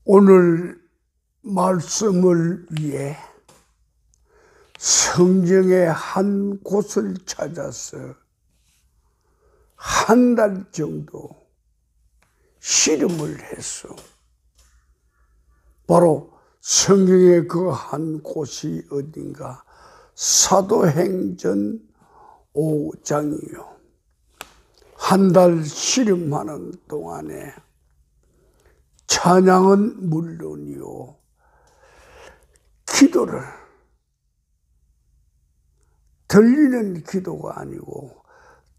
오늘 말씀을 위해 성경의 한 곳을 찾아서 한 달 정도 씨름을 했어. 바로 성경의 그 한 곳이 어딘가? 사도행전 5장이요. 한 달 씨름하는 동안에 찬양은 물론이요, 기도를, 들리는 기도가 아니고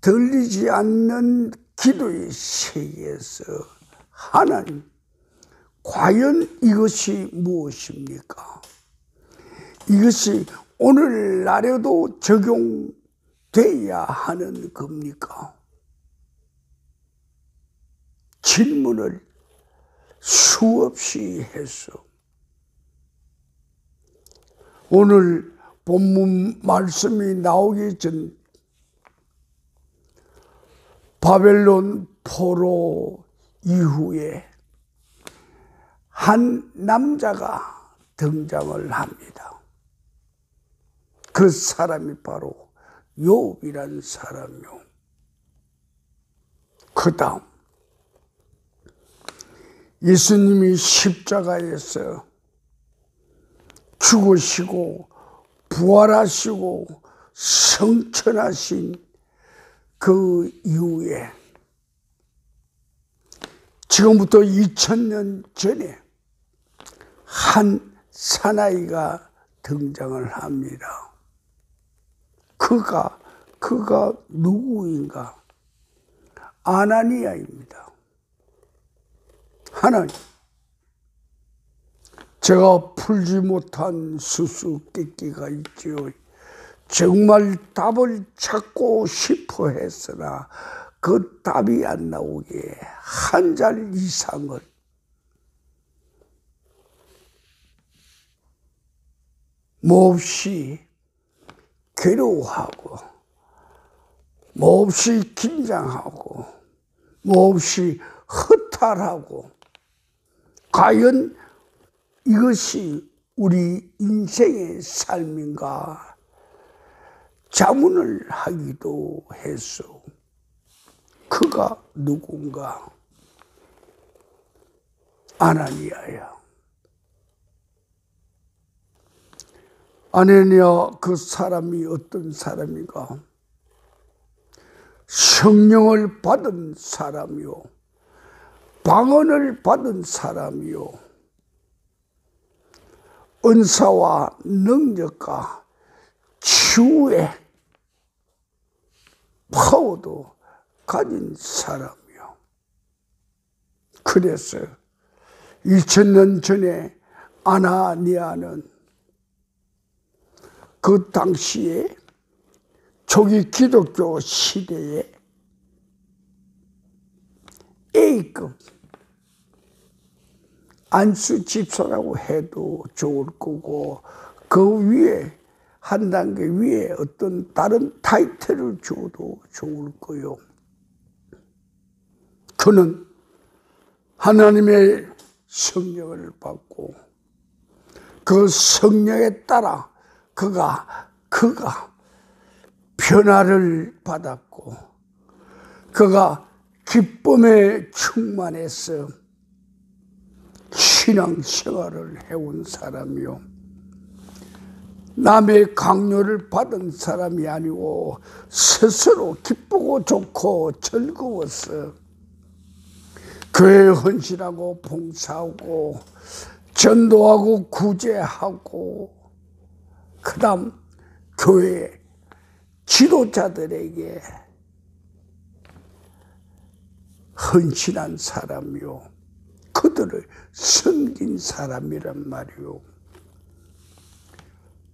들리지 않는 기도의 세계에서 하나님, 과연 이것이 무엇입니까? 이것이 오늘날에도 적용돼야 하는 겁니까? 질문을 수없이 했어. 오늘 본문 말씀이 나오기 전 바벨론 포로 이후에 한 남자가 등장을 합니다. 그 사람이 바로 욥이란 사람이요. 그 다음 예수님이 십자가에서 죽으시고 부활하시고 성천하신 그 이후에 지금부터 2000년 전에 한 사나이가 등장을 합니다. 그가 누구인가? 아나니아입니다. 하나님, 제가 풀지 못한 수수께끼가 있지요. 정말 답을 찾고 싶어 했으나 그 답이 안 나오게 한 달 이상을 몹시 괴로워하고, 몹시 긴장하고, 몹시 허탈하고, 과연 이것이 우리 인생의 삶인가 자문을 하기도 했소. 그가 누군가? 아나니아야. 아나니아 그 사람이 어떤 사람인가? 성령을 받은 사람이요, 방언을 받은 사람이요, 은사와 능력과 치유의 파워도 가진 사람이요. 그래서 2000년 전에 아나니아는 그 당시에 초기 기독교 시대에 A급 안수 집사라고 해도 좋을 거고, 그 위에 한 단계 위에 어떤 다른 타이틀을 줘도 좋을 거요. 그는 하나님의 성령을 받고 그 성령에 따라 그가 변화를 받았고, 그가 기쁨에 충만해서 신앙생활을 해온 사람이요, 남의 강요를 받은 사람이 아니고 스스로 기쁘고 좋고 즐거워서 교회에 헌신하고 봉사하고 전도하고 구제하고, 그 다음 교회 지도자들에게 헌신한 사람이요, 그들을 섬긴 사람이란 말이요.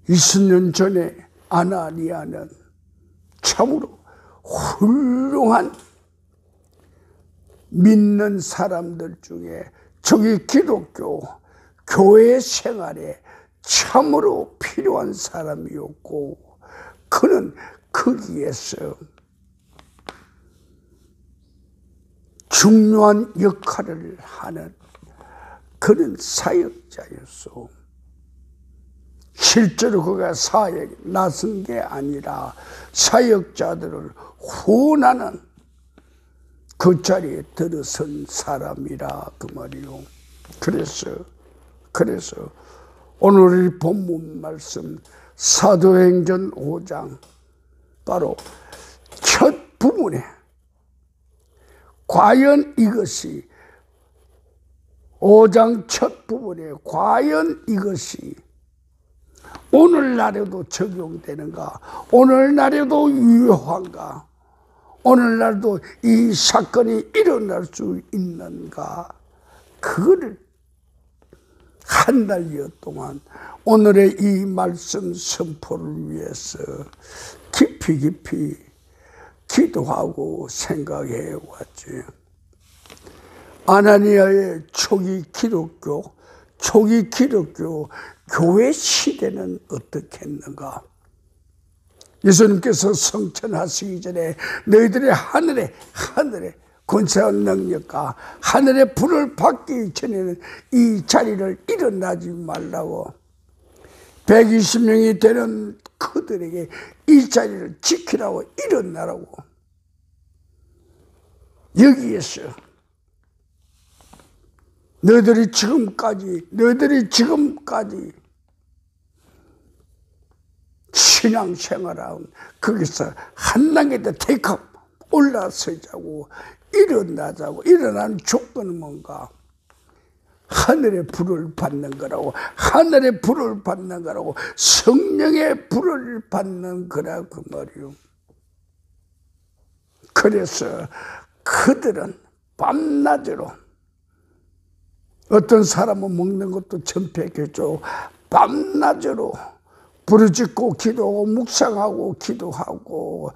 20년 전에 아나니아는 참으로 훌륭한 믿는 사람들 중에 저기 기독교 교회 생활에 참으로 필요한 사람이었고, 그는 거기에서 중요한 역할을 하는 그는 사역자였어. 실제로 그가 사역에 나선 게 아니라 사역자들을 후원하는 그 자리에 들어선 사람이라 그 말이요. 그래서 오늘 이 본문 말씀 사도행전 5장 바로 첫 부분에 과연 이것이 5장 첫 부분에 과연 이것이 오늘날에도 적용되는가? 오늘날에도 유효한가? 오늘날도 이 사건이 일어날 수 있는가? 그거를 한 달여 동안 오늘의 이 말씀 선포를 위해서 깊이 기도하고 생각해 왔지. 아나니아의 초기 기독교 교회 시대는 어떻게 했는가? 예수님께서 성천하시기 전에 너희들의 하늘에 권세와 능력과 하늘의 불을 받기 전에는 이 자리를 일어나지 말라고 120명이 되는 그들에게 이 자리를 지키라고 일어나라고 여기에서 너희들이 지금까지 신앙생활하고 거기서 한 단계 더 테이크업 올라서자고 일어나자고. 일어나는 조건은 뭔가? 하늘의 불을 받는 거라고. 하늘의 불을 받는 거라고. 성령의 불을 받는 거라 그 말이요. 그래서 그들은 밤낮으로 어떤 사람은 먹는 것도 전폐했겠죠. 밤낮으로 부르짖고 기도하고 묵상하고 기도하고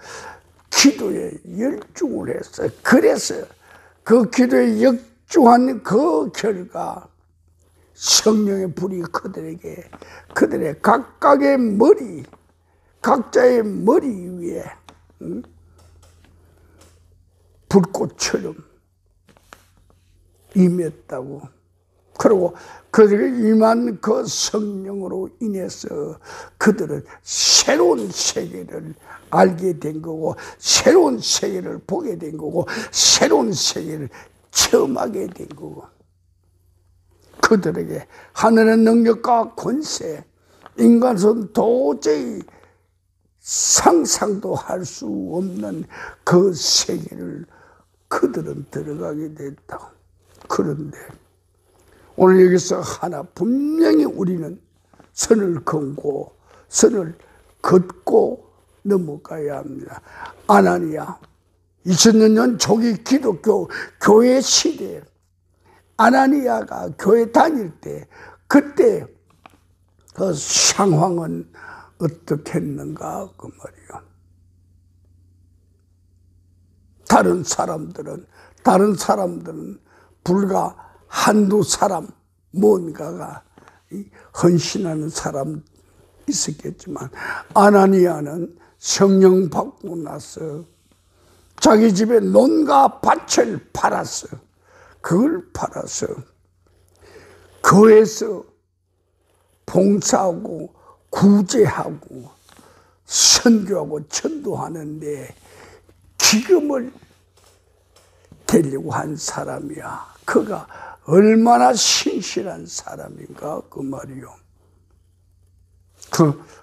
기도에 열중을 했어요. 그래서 그 기도에 열중한 그 결과 성령의 불이 그들의 각자의 머리 위에 불꽃처럼 임했다고. 그리고 그들에게 임한 그 성령으로 인해서 그들은 새로운 세계를 알게 된 거고, 새로운 세계를 보게 된 거고, 새로운 세계를 체험하게 된 거고, 그들에게 하늘의 능력과 권세, 인간은 도저히 상상도 할 수 없는 그 세계를 그들은 들어가게 됐다. 그런데 오늘 여기서 하나 분명히 우리는 선을 긋고 넘어가야 합니다. 아나니아 2000년 초기 기독교 교회 시대에 아나니아가 교회 다닐 때 그때 그 상황은 어떻게 했는가 그 말이요. 다른 사람들은 불과 한두 사람 뭔가가 헌신하는 사람 있었겠지만 아나니아는 성령 받고 나서 자기 집에 논과 밭을 팔았어. 그걸 팔아서 교회에서 봉사하고 구제하고 선교하고 전도하는데 기금을 대려고 한 사람이야. 그가 얼마나 신실한 사람인가 그 말이요.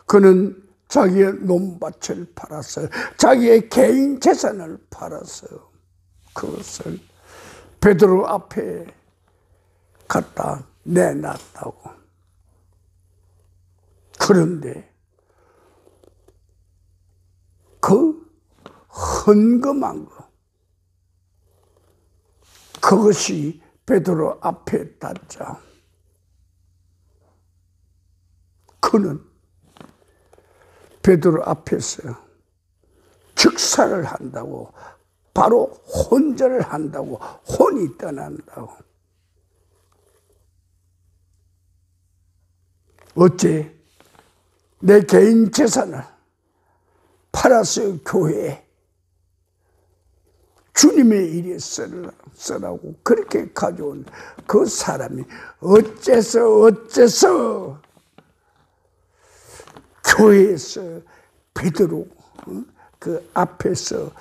그는 자기의 논밭을 팔았어요. 자기의 개인 재산을 팔았어요. 그것을 베드로 앞에 갖다 내놨다고. 그런데 그 헌금한 거, 그것이 베드로 앞에 닿자 그는 베드로 앞에서 즉사를 한다고, 바로 혼절을 한다고, 혼이 떠난다고. 어째 내 개인 재산을 팔아서 교회에 주님의 일에 쓰라고 그렇게 가져온 그 사람이 어째서 교회에서 베드로 그 앞에서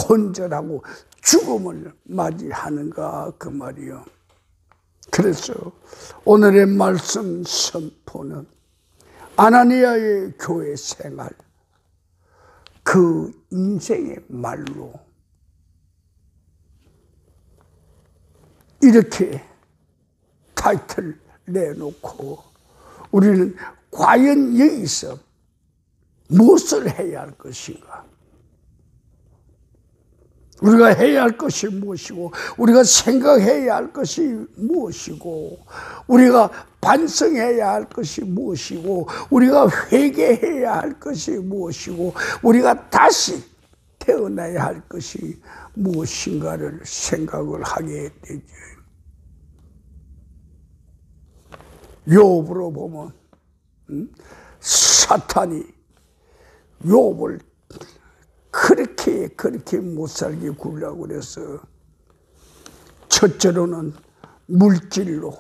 혼절하고 죽음을 맞이하는가 그 말이요. 그래서 오늘의 말씀 선포는 아나니아의 교회 생활, 그 인생의 말로 이렇게 타이틀 내놓고 우리는 과연 여기서 무엇을 해야 할 것인가? 우리가 해야 할 것이 무엇이고, 우리가 생각해야 할 것이 무엇이고, 우리가 반성해야 할 것이 무엇이고, 우리가 회개해야 할 것이 무엇이고, 우리가 다시 태어나야 할 것이 무엇인가를 생각을 하게 되죠. 욥으로 보면 사탄이 욥을 그렇게 못살게 굴려고 그래서 첫째로는 물질로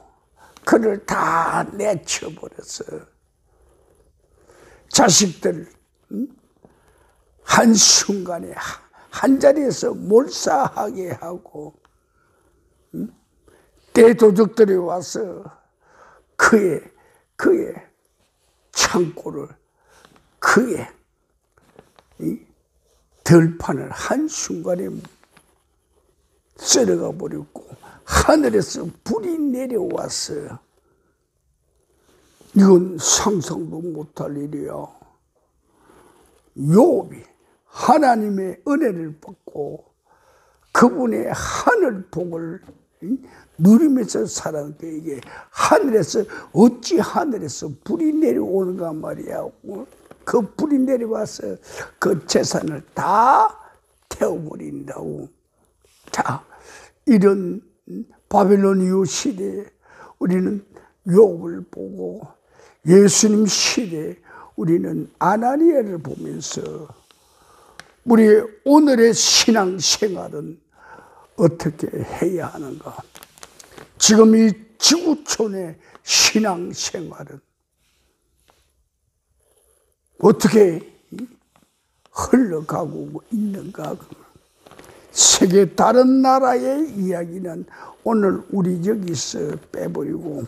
그를 다 내쳐버렸어요. 자식들 한순간에 한 자리에서 몰사하게 하고 대도적들이 와서 그의 창고를 그의 들판을 한순간에 썰어가 버렸고 하늘에서 불이 내려왔어요. 이건 상상도 못할 일이야. 욥이 하나님의 은혜를 받고 그분의 하늘 복을 누리면서 살았는데 이게 하늘에서 어찌 하늘에서 불이 내려오는가 말이야. 그 불이 내려와서 그 재산을 다 태워버린다고. 자, 이런 바벨론 이후 시대에 우리는 욥을 보고 예수님 시대에 우리는 아나니아를 보면서 우리 오늘의 신앙생활은 어떻게 해야 하는가? 지금 이 지구촌의 신앙생활은 어떻게 흘러가고 있는가? 세계 다른 나라의 이야기는 오늘 우리 여기서 빼버리고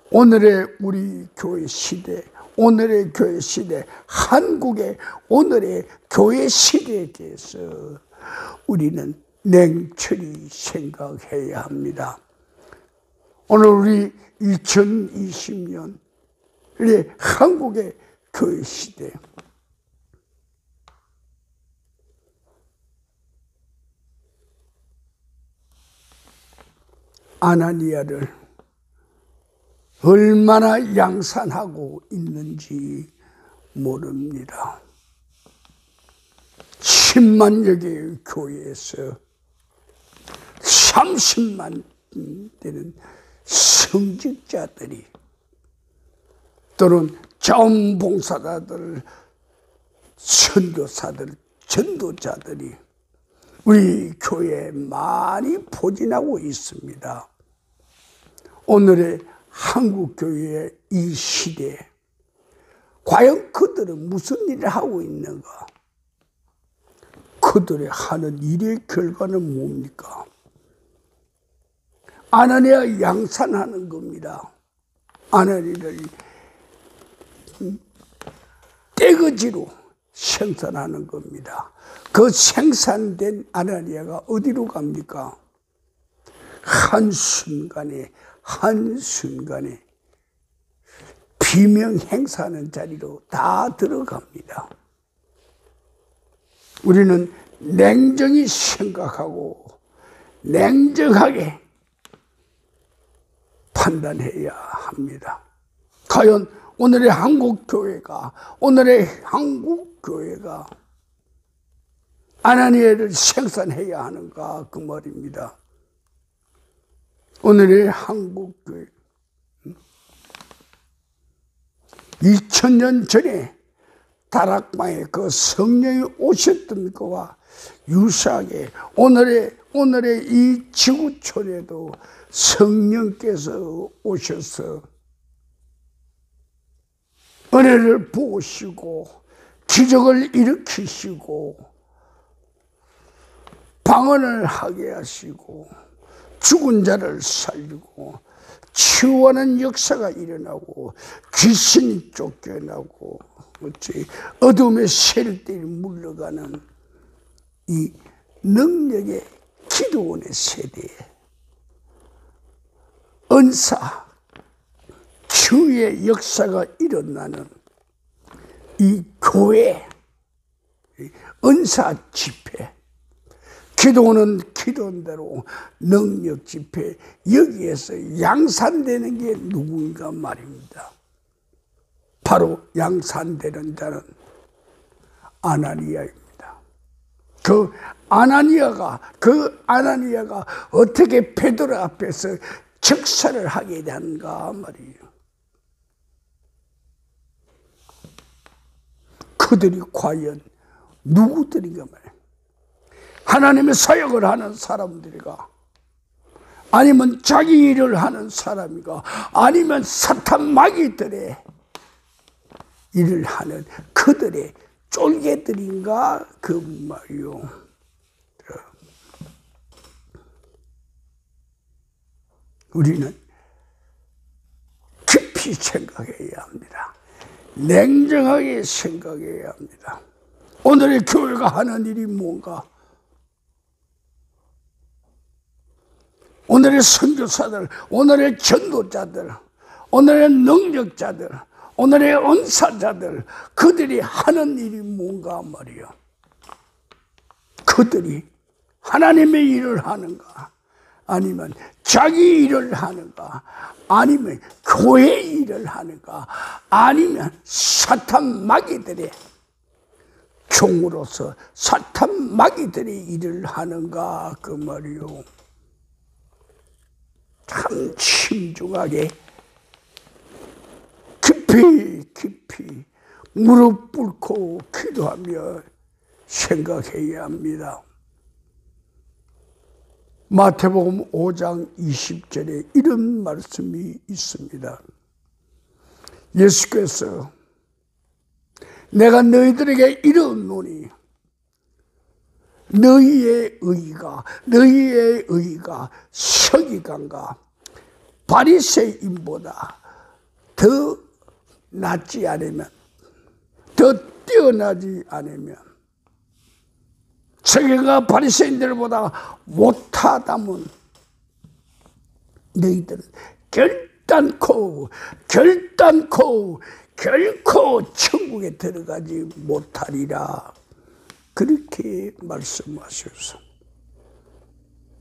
오늘의 우리 교회 시대, 오늘의 교회 시대, 한국의 오늘의 교회 시대에 대해서 우리는 냉철히 생각해야 합니다. 오늘 우리 2020년 우리 한국의 교회 시대, 아나니아를 얼마나 양산하고 있는지 모릅니다. 10만여 개의 교회에서 30만 되는 성직자들이 또는 자원봉사자들, 선교사들, 전도자들이 우리 교회에 많이 포진하고 있습니다. 오늘의 한국교회의 이 시대에 과연 그들은 무슨 일을 하고 있는가? 그들의 하는 일의 결과는 뭡니까? 아나니아 양산하는 겁니다. 아나니아를 떼거지로 생산하는 겁니다. 그 생산된 아나니아가 어디로 갑니까? 한순간에 비명 행사하는 자리로 다 들어갑니다. 우리는 냉정히 생각하고 냉정하게 판단해야 합니다. 과연 오늘의 한국교회가 아나니아를 생산해야 하는가 그 말입니다. 오늘의 한국교회 2000년 전에 다락방에 그 성령이 오셨던 것과 유사하게 오늘의 오늘의 이 지구촌에도 성령께서 오셔서 은혜를 부으시고 기적을 일으키시고 방언을 하게 하시고 죽은 자를 살리고 치유하는 역사가 일어나고 귀신이 쫓겨나고 어둠의 세력들이 물러가는 이 능력의 기도원의 세대에 은사, 치유의 역사가 일어나는 이 교회, 은사 집회, 기도는 기도대로 능력 집회, 여기에서 양산되는 게 누군가 말입니다. 바로 양산되는 자는 아나니아입니다. 그 아나니아가 어떻게 베드로 앞에서 적사를 하게 되는가 말이에요. 그들이 과연 누구들인가 말이에요. 하나님의 사역을 하는 사람들이가, 아니면 자기 일을 하는 사람이가, 아니면 사탄 마귀들의 일을 하는 그들의 쫄개들인가 그 말이요. 우리는 깊이 생각해야 합니다. 냉정하게 생각해야 합니다. 오늘의 교회가 하는 일이 뭔가? 오늘의 선교사들, 오늘의 전도자들, 오늘의 능력자들, 오늘의 은사자들, 그들이 하는 일이 뭔가 말이요. 그들이 하나님의 일을 하는가, 아니면 자기 일을 하는가, 아니면 교회 일을 하는가, 아니면 사탄 마귀들의 종으로서 사탄 마귀들의 일을 하는가 그 말이요. 참 신중하게 깊이 무릎 꿇고 기도하며 생각해야 합니다. 마태복음 5장 20절에 이런 말씀이 있습니다. 예수께서 내가 너희들에게 이르노니 너희의 의가 서기관과 바리새인보다 더 낫지 않으면, 더 뛰어나지 않으면, 서기관과 바리새인들보다 못하다면 너희들은 결단코 결코 천국에 들어가지 못하리라. 그렇게 말씀하셔서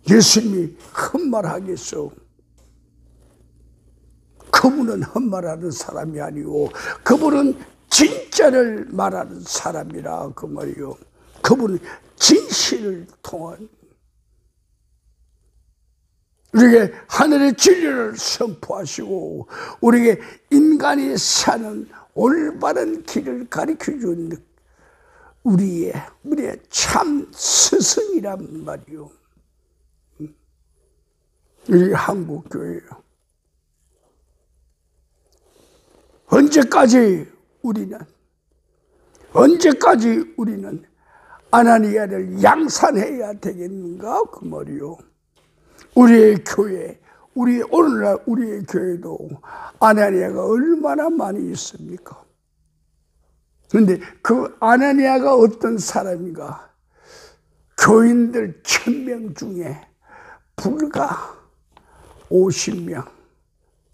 예수님이 헛말하겠소? 그분은 헛말하는 사람이 아니고 그분은 진짜를 말하는 사람이라 그 말이요. 그분은 진실을 통한 우리에게 하늘의 진리를 선포하시고 우리에게 인간이 사는 올바른 길을 가르쳐준 우리의 참 스승이란 말이요. 우리 한국교회요. 언제까지 우리는 아나니아를 양산해야 되겠는가 그 말이요. 우리의 교회, 오늘날 우리의 교회도 아나니아가 얼마나 많이 있습니까? 그런데 그 아나니아가 어떤 사람인가? 교인들 1000명 중에 불과 50명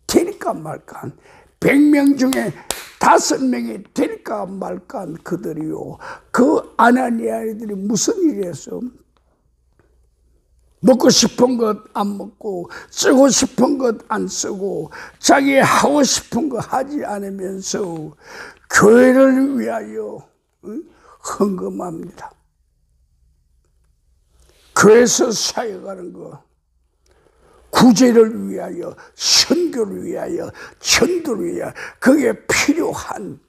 될까 말까, 100명 중에 5명이 될까 말까 그들이요. 그 아나니아들이 무슨 일을 했어? 먹고 싶은 것 안 먹고 쓰고 싶은 것 안 쓰고 자기 하고 싶은 거 하지 않으면서 교회를 위하여 헌금합니다. 교회에서 사역하는 거, 구제를 위하여, 선교를 위하여, 전도를 위하여 그게 필요한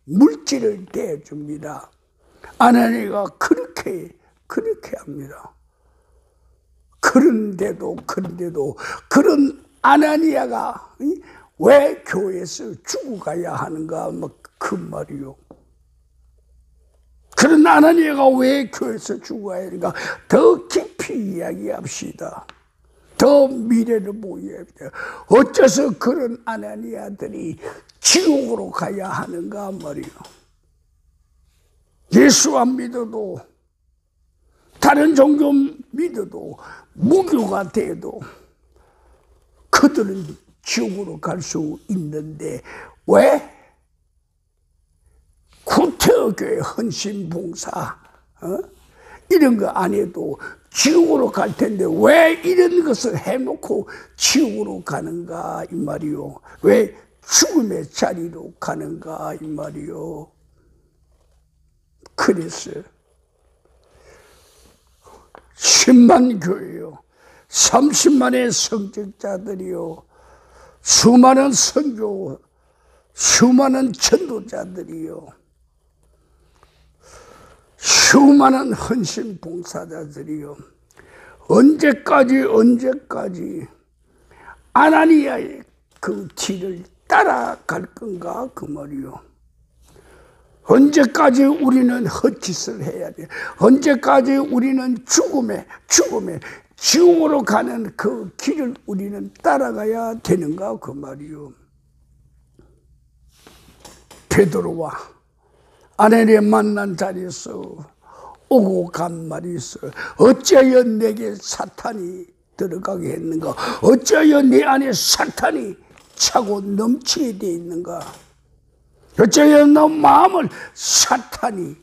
물질을 대줍니다. 아나니아가 그렇게 합니다. 그런데도 그런 아나니아가 왜 교회에서 죽어가야 하는가 그 말이요. 그런 아나니아가 왜 교회에서 죽어가야 하는가 더 깊이 이야기합시다. 더 미래를 보여야 합니다. 어째서 그런 아나니아들이 지옥으로 가야 하는가 말이요. 예수 안 믿어도 다른 종교 믿어도 무교가 돼도 그들은 지옥으로 갈 수 있는데 왜 구태여교회 헌신봉사 이런 거 안 해도 지옥으로 갈 텐데 왜 이런 것을 해놓고 지옥으로 가는가 이 말이요. 왜 죽음의 자리로 가는가 이 말이요. 그래서 10만 교회요, 30만의 성직자들이요, 수많은 선교, 수많은 전도자들이요, 수많은 헌신 봉사자들이요, 언제까지 아나니아의 그 뒤를 따라갈 건가 그 말이요. 언제까지 우리는 헛짓을 해야 돼? 언제까지 우리는 죽음에 지옥으로 가는 그 길을 우리는 따라가야 되는가 그 말이요. 베드로와 아내를 만난 자리에서 오고 간 말이 있어요. 어찌하여 내게 사탄이 들어가게 했는가? 어찌하여 내 안에 사탄이 차고 넘치게 되어 있는가? 어찌하여 너 마음을 사탄이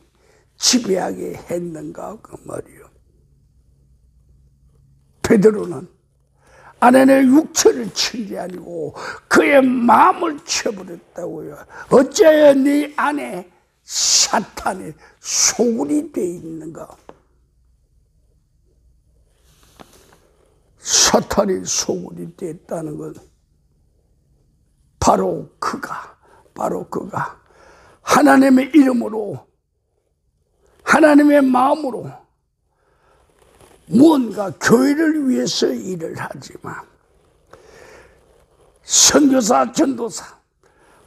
지배하게 했는가 그 말이요. 베드로는 아내의 육체를 친 게 아니고 그의 마음을 쳐버렸다고요. 어찌하여 네 안에 사탄의 소굴이 되어 있는가? 사탄의 소굴이 되었다는 건 바로 그가 하나님의 이름으로 하나님의 마음으로 무언가 교회를 위해서 일을 하지만 선교사, 전도사,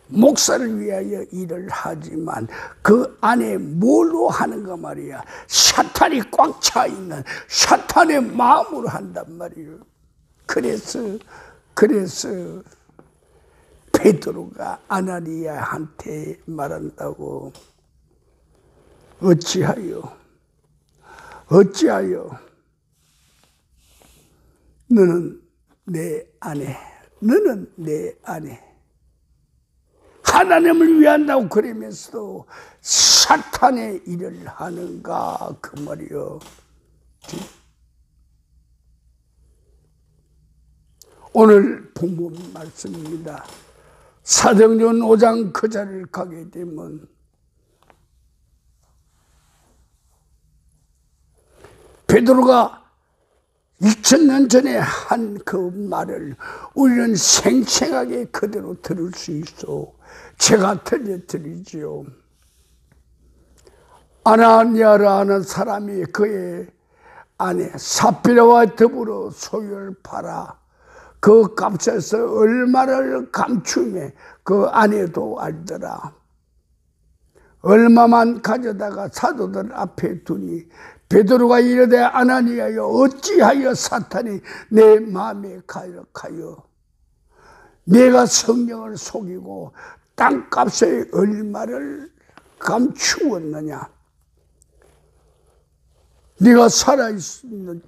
목사를 위하여 일을 하지만 그 안에 뭘로 하는가 말이야. 사탄이 꽉 차 있는 사탄의 마음으로 한단 말이에요. 그래서 베드로가 아나니아한테 말한다고. 어찌하여 너는 내 안에 하나님을 위한다고 그러면서도 사탄의 일을 하는가 그 말이요. 오늘 본문 말씀입니다. 사도행전 5장 그 자리를 가게 되면 베드로가 2000년 전에 한 그 말을 우리는 생생하게 그대로 들을 수 있어. 제가 들려드리지요. 아나니아라는 사람이 그의 아내 삽비라와 더불어 소유를 팔아 그 값에서 얼마를 감추매 그 아내도 알더라. 얼마만 가져다가 사도들 앞에 두니 베드로가 이르되 아나니아여 어찌하여 사탄이 내 마음에 가득하여 내가 성령을 속이고 땅값의 얼마를 감추었느냐. 네가 살아있는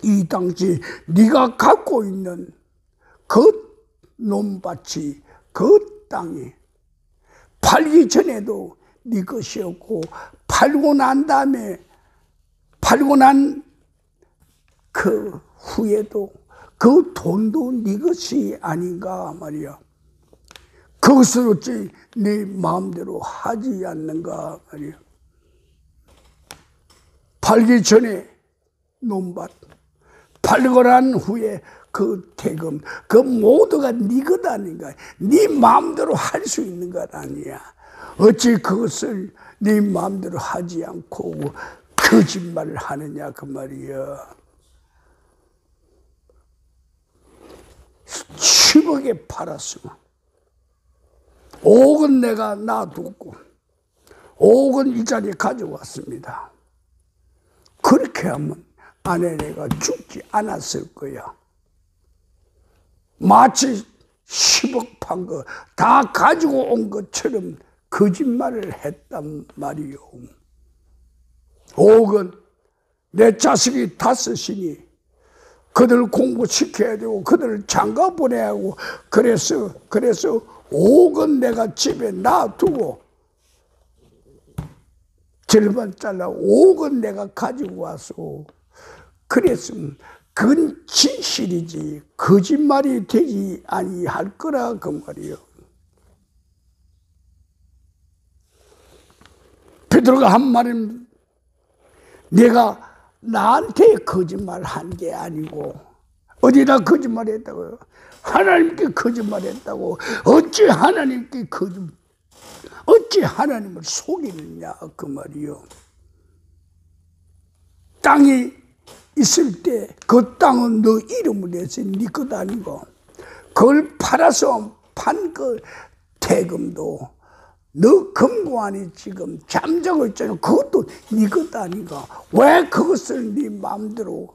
이 당시 네가 갖고 있는 그 논밭이 그 땅이 팔기 전에도 네 것이었고 팔고 난 그 후에도 그 돈도 네 것이 아닌가 말이야. 그것을 어찌 네 마음대로 하지 않는가 말이야. 팔기 전에 논밭, 팔고 난 후에 그 대금, 그 모두가 네 것 아닌가. 네 마음대로 할 수 있는 것 아니야. 어찌 그것을 네 마음대로 하지 않고 거짓말을 하느냐 그 말이야. 10억에 팔았으면 5억은 내가 놔두고 5억은 이 자리에 가져왔습니다. 그렇게 하면 아내가 죽지 않았을 거야. 마치 10억 판 거 다 가지고 온 것처럼 거짓말을 했단 말이요. 5억은 내 자식이 5이니 그들 공부시켜야 되고 그들을 장가 보내야 하고 그래서 5억은 내가 집에 놔두고 절반 잘라 5억은 내가 가지고 와서 그랬으면 그건 진실이지 거짓말이 되지 아니할 거라 그 말이요. 베드로가 한 말은 내가 나한테 거짓말한 게 아니고 어디다 거짓말했다고요? 하나님께 거짓말했다고. 어찌 하나님을 속이느냐 그 말이요. 땅이 있을 때 그 땅은 너 이름을 해서 네 것 아니고 그걸 팔아서 판 그 대금도 너 금고 안에 지금 잠자고 있잖아. 그것도 네 것 아닌가? 왜 그것을 네 마음대로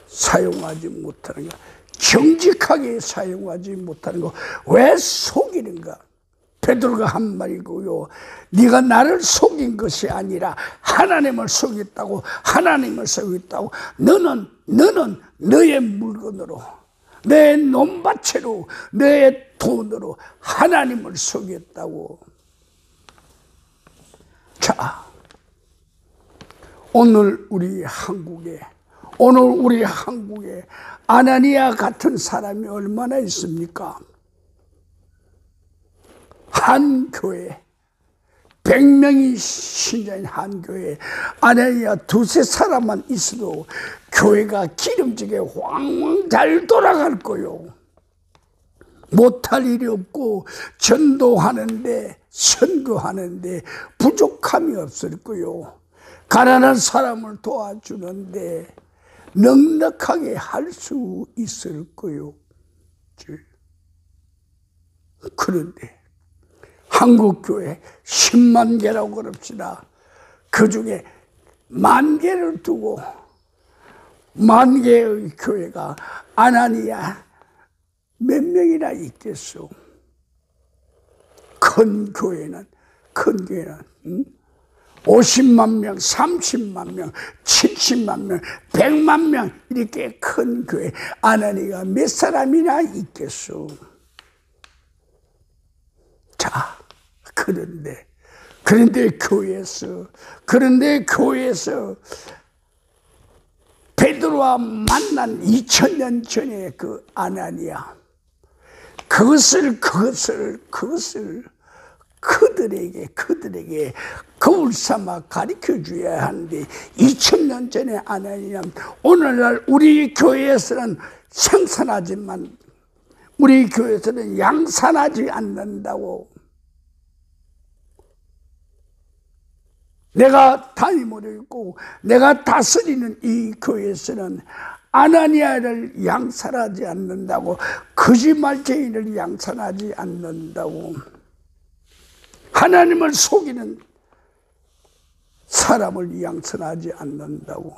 사용하지 못하는가? 정직하게 사용하지 못하는 거 왜 속이는가? 베드로가 한 말이고요. 네가 나를 속인 것이 아니라 하나님을 속였다고. 하나님을 속였다고. 너는 너의 물건으로 내 논밭으로 내 돈으로 하나님을 속였다고. 자, 오늘 우리 한국에 아나니아 같은 사람이 얼마나 있습니까? 한 교회 100명이 신자인 한 교회에 아나니아 2~3사람만 있어도 교회가 기름지게 황황 잘 돌아갈 거요. 못할 일이 없고 전도하는데 선교하는데 부족함이 없을 거요. 가난한 사람을 도와주는데 넉넉하게 할 수 있을 거요. 그런데 한국교회 10만 개라고 그럽시다. 그 중에 10,000개를 두고 10,000개의 교회가 아나니아 몇 명이나 있겠소? 큰 교회는 50만 명, 30만 명, 70만 명, 100만 명 이렇게 큰 교회 아나니아가 몇 사람이나 있겠소? 자, 그런데 교회에서 베드로와 만난 2000년 전에 그 아나니아 그것을 그들에게 거울 삼아 가르쳐 줘야 하는데 2000년 전에 아나니아 오늘날 우리 교회에서는 생산하지만 우리 교회에서는 양산하지 않는다고. 내가 담임으로 있고 내가 다스리는 이 교회에서는 아나니아를 양산하지 않는다고. 거짓말쟁이를 양산하지 않는다고. 하나님을 속이는 사람을 양산하지 않는다고.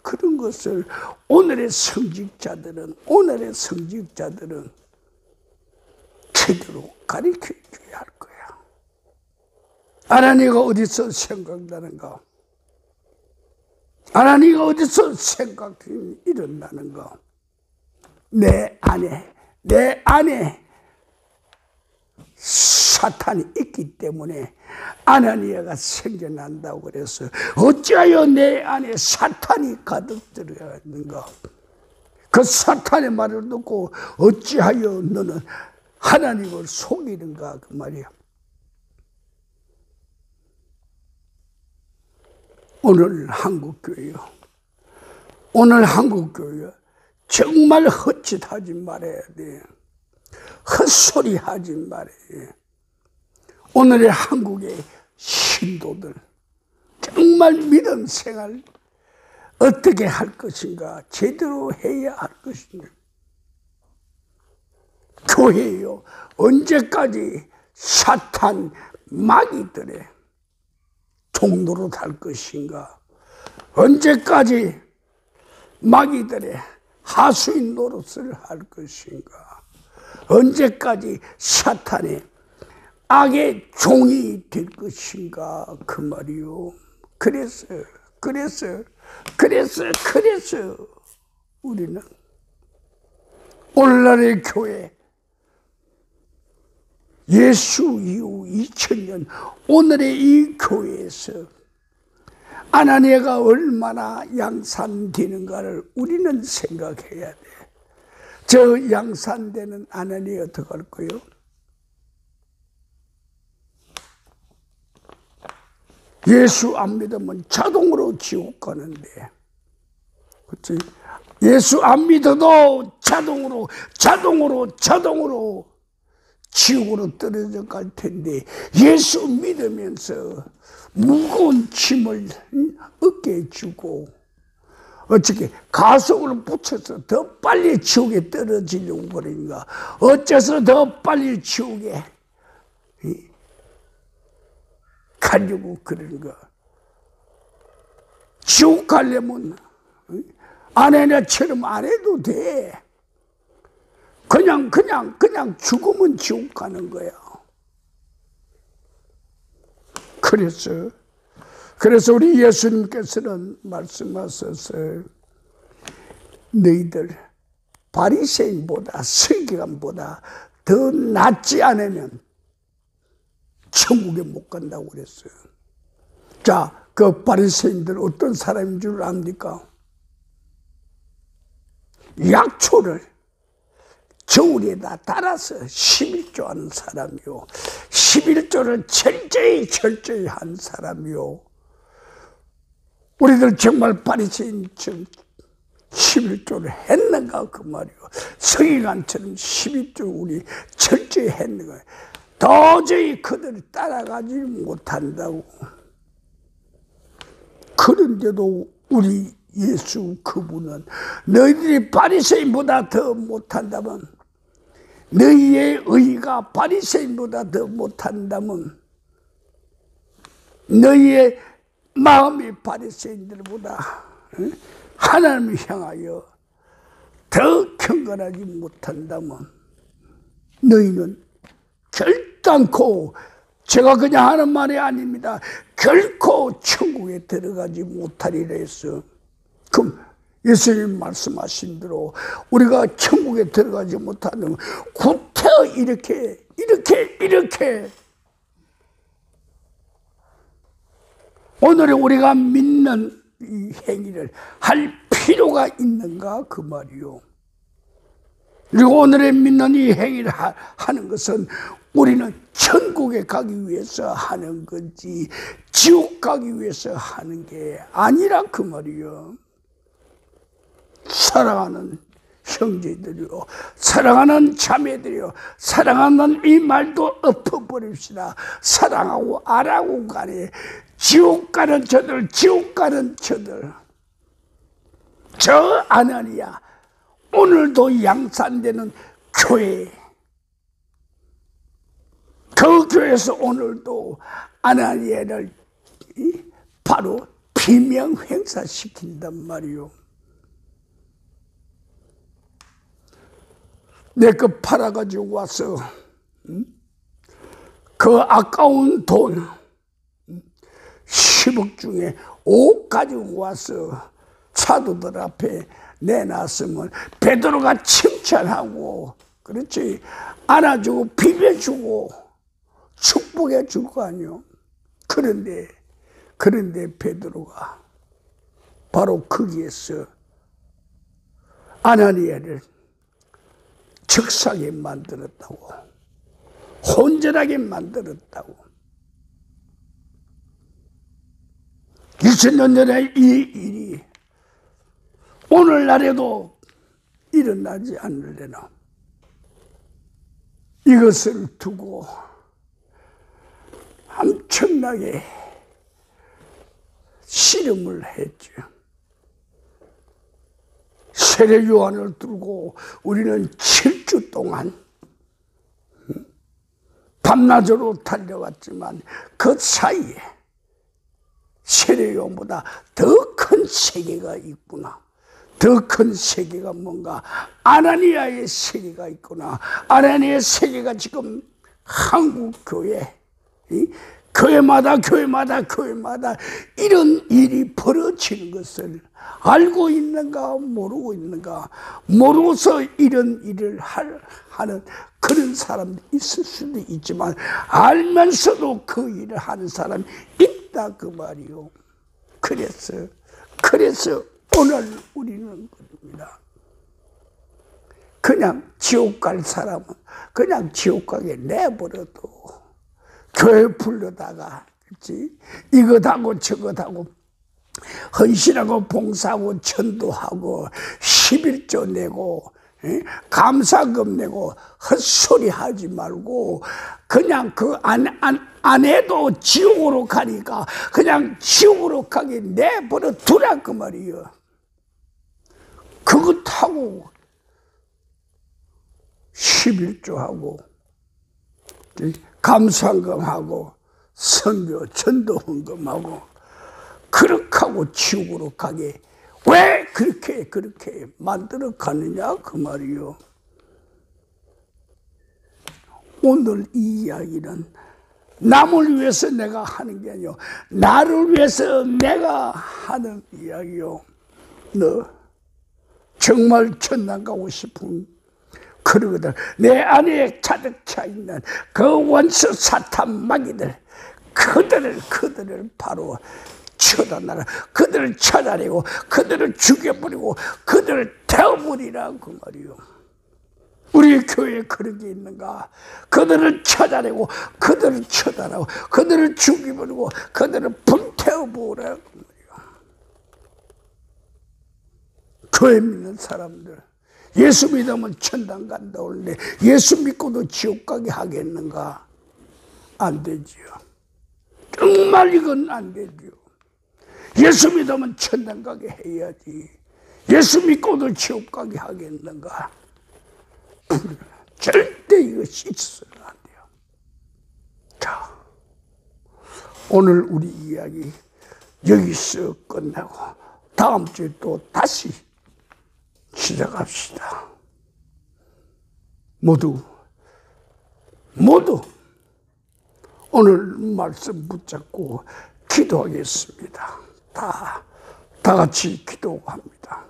그런 것을 오늘의 성직자들은 제대로 가르쳐 줘야 할 거야. 아나니아가 어디서 생각나는가? 아나니아가 어디서 생각이 일어나는가? 내 안에 사탄이 있기 때문에 아나니아가 생겨난다고 그래서 어찌하여 내 안에 사탄이 가득 들어야 하는가? 그 사탄의 말을 듣고 어찌하여 너는 하나님을 속이는가 그 말이야. 오늘 한국교회요. 정말 헛짓하지 말아야 돼. 헛소리 하지 말아야 돼. 오늘의 한국의 신도들 정말 믿음 생활 어떻게 할 것인가? 제대로 해야 할 것인가? 교회요, 언제까지 사탄 마귀들의 종로로 갈 것인가? 언제까지 마귀들의 하수인 노릇을 할 것인가? 언제까지 사탄의 악의 종이 될 것인가? 그 말이요. 그래서 우리는 오늘날의 교회, 예수 이후 2000년 오늘의 이 교회에서 아나니아가 얼마나 양산되는가를 우리는 생각해야 돼. 저 양산되는 아나니아 어떻게 할 거요? 예수 안 믿으면 자동으로 지옥 가는데, 그렇지? 예수 안 믿어도 자동으로 지옥으로 떨어져 갈 텐데, 예수 믿으면서 무거운 짐을 어깨에 주고 어떻게 가속을 붙여서 더 빨리 지옥에 떨어지려고 그러는가? 어째서 더 빨리 지옥에 가려고 그러는가? 지옥 가려면 아내나처럼 안 해도 돼. 그냥 죽으면 지옥 가는 거야. 그래서 우리 예수님께서는 말씀하셔서 너희들 바리새인보다 서기관보다 더 낫지 않으면 천국에 못 간다고 그랬어요. 자, 그 바리새인들 어떤 사람인 줄 압니까? 약초를 저울에다 달아서 11조 하는 사람이요, 11조를 철저히 한 사람이요. 우리들 정말 바리새인처럼 11조를 했는가 그 말이요. 서기관처럼 11조 우리 철저히 했는가. 도저히 그들을 따라가지 못한다고. 그런데도 우리 예수 그분은 너희들이 바리새인보다 더 못한다면, 너희의 의가 바리새인보다 더 못한다면, 너희의 마음이 바리새인들보다 하나님을 향하여 더 경건하지 못한다면 너희는 결단코, 제가 그냥 하는 말이 아닙니다, 결코 천국에 들어가지 못하리라 했어. 그럼 예수님 말씀하신 대로 우리가 천국에 들어가지 못하는 구태여 이렇게 오늘 우리가 믿는 이 행위를 할 필요가 있는가 그 말이요. 그리고 오늘의 믿는 이 행위를 하는 것은 우리는 천국에 가기 위해서 하는 건지 지옥 가기 위해서 하는 게 아니라 그 말이요. 사랑하는 형제들이요, 사랑하는 자매들이요, 사랑하는 이 말도 엎어버립시다. 사랑하고 알하고 간에 지옥 가는 저들, 저 아나니아 오늘도 양산되는 교회, 그 교회에서 오늘도 아나니아를 바로 비명 행사시킨단 말이요. 내 거 팔아가지고 와서 그 아까운 돈 10억 중에 5억 가지고 와서 사도들 앞에 내놨으면 베드로가 칭찬하고, 그렇지, 안아주고 비벼주고 축복해 줄 거 아니요. 그런데 베드로가 바로 거기에서 아나니아를 적사게 만들었다고, 혼절하게 만들었다고. 2000년 전에 이 일이 오늘날에도 일어나지 않으려나 이것을 두고 엄청나게 씨름을 했죠. 세례 요한을 두고 우리는 7주 동안 밤낮으로 달려갔지만 그 사이에 세례 요한보다 더 큰 세계가 있구나. 더 큰 세계가 뭔가 아나니아의 세계가 있구나. 아나니아의 세계가 지금 한국 교회, 교회마다 이런 일이 벌어지는 것을 알고 있는가 모르고 있는가. 모르고서 이런 일을 하는 그런 사람도 있을 수도 있지만 알면서도 그 일을 하는 사람이 있다 그 말이요. 그래서 오늘 우리는 그럽니다. 그냥 지옥 갈 사람은 그냥 지옥 가게 내버려도 교회 불러다가, 그렇지? 이것하고 저것하고 헌신하고 봉사하고 전도하고 11조 내고 감사금 내고 헛소리 하지 말고 그냥 그 안 해도 지옥으로 가니까 그냥 지옥으로 가게 내버려 두라 그 말이에요. 그것하고 11조하고 감사금하고 선교 전도헌금하고 그렇게 하고 지옥으로 가게 왜 그렇게 만들어 가느냐 그 말이요. 오늘 이 이야기는 남을 위해서 내가 하는 게 아니요, 나를 위해서 내가 하는 이야기요. 너 정말 천당 가고 싶은 그러거든. 내 안에 가득 차 있는 그 원수 사탄 마귀들, 그들을 바로 처단하라. 그들을 찾아내고 그들을 죽여버리고 그들을 태워버리라 그 말이요. 우리 교회에 그런 게 있는가? 그들을 찾아내고 그들을 처단하고 그들을 죽여버리고 그들을 불태워보라 그 말이요. 교회 믿는 사람들, 예수 믿으면 천당 간다 올래 예수 믿고도 지옥 가게 하겠는가? 안 되지요. 정말 이건 안 되지요. 예수 믿으면 천당 가게 해야지. 예수 믿고도 지옥 가게 하겠는가? 절대 이것이 있어서는 안 돼요. 자, 오늘 우리 이야기 여기서 끝내고 다음 주에 또 다시 시작합시다. 모두 오늘 말씀 붙잡고 기도하겠습니다. 다 같이 기도합니다.